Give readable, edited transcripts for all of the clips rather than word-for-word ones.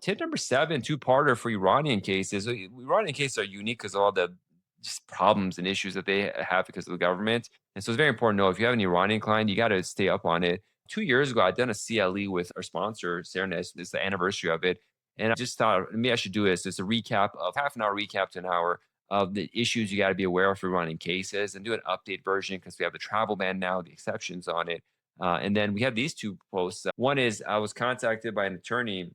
Tip number seven, two-parter for Iranian cases. Iranian cases are unique because of all the just problems and issues that they have because of the government. And so it's very important to know if you have an Iranian client, you got to stay up on it. 2 years ago, I'd done a CLE with our sponsor, Serenus. It's the anniversary of it. And I just thought maybe I should do this. It's a recap of half an hour recap to an hour of the issues you got to be aware of for Iranian cases and do an update version because we have the travel ban now, the exceptions on it. And then we have these two posts. One is I was contacted by an attorney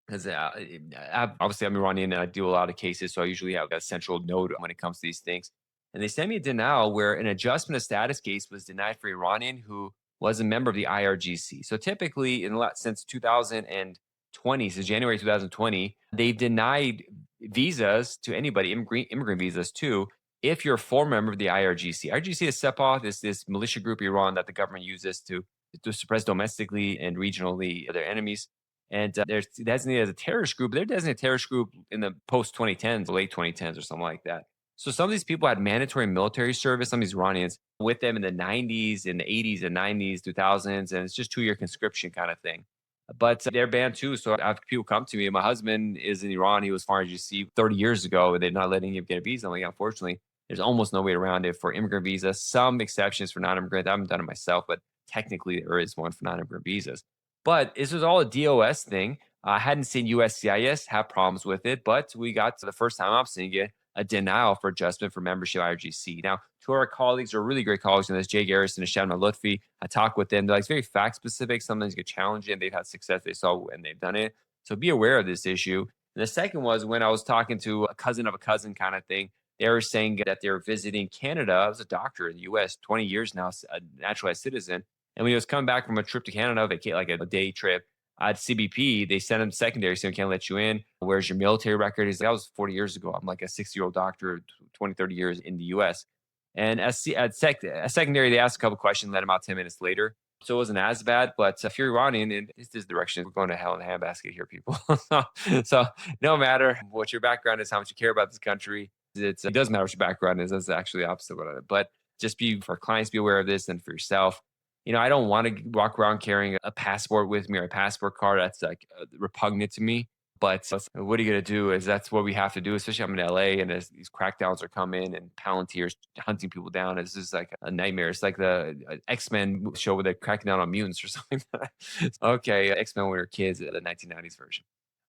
because obviously I'm Iranian and I do a lot of cases, so I usually have a central node when it comes to these things. And they sent me a denial where an adjustment of status case was denied for Iranian who was a member of the IRGC. So typically, since 2020, since January 2020, they've denied visas to anybody, immigrant visas too, if you're a former member of the IRGC. IRGC is Sepah, this militia group in Iran that the government uses to suppress domestically and regionally their enemies and they're designated as a terrorist group. They're designated a terrorist group in the post 2010s, late 2010s, or something like that. So some of these people had mandatory military service. Some of these Iranians with them in the 90s, in the 80s, and 90s, 2000s, and it's just 2 year conscription kind of thing. But they're banned too. So I have people come to me. My husband is in Iran. He was foreign GC 30 years ago, and they're not letting him get a visa. I'm like, unfortunately, there's almost no way around it for immigrant visas. Some exceptions for non-immigrant. I haven't done it myself, but technically there is one for non-immigrant visas. But this was all a DOS thing. I hadn't seen USCIS have problems with it, but we got to the first time I'm seeing it, a denial for adjustment for membership IRGC. Now, two of our colleagues are really great colleagues in this, Jay Garrison and Shabna Lutfi. I talk with them. They're like it's very fact specific. Sometimes you get challenging. They've had success they saw when they've done it. So be aware of this issue. And the second was when I was talking to a cousin of a cousin kind of thing. They were saying that they were visiting Canada. I was a doctor in the US, 20 years now, a naturalized citizen. And when he was coming back from a trip to Canada, like a day trip, at CBP, they sent him secondary saying, we can't let you in. Where's your military record? He's like, that was 40 years ago. I'm like a 60-year-old doctor, 20, 30 years in the US. And at secondary, they asked a couple questions, let him out 10 minutes later. So it wasn't as bad. But if you're Iranian, in this direction, we're going to hell in a handbasket here, people. So no matter what your background is, how much you care about this country, it doesn't matter what your background is. That's actually the opposite of it. But just be for clients, be aware of this and for yourself. I don't want to walk around carrying a passport with me or a passport card. That's like repugnant to me. But what are you going to do? Is that's what we have to do, especially I'm in LA and as these crackdowns are coming and Palantir's hunting people down. This is like a nightmare. It's like the X-Men show where they're cracking down on mutants or something. Okay, X-Men when we were kids, the 1990s version.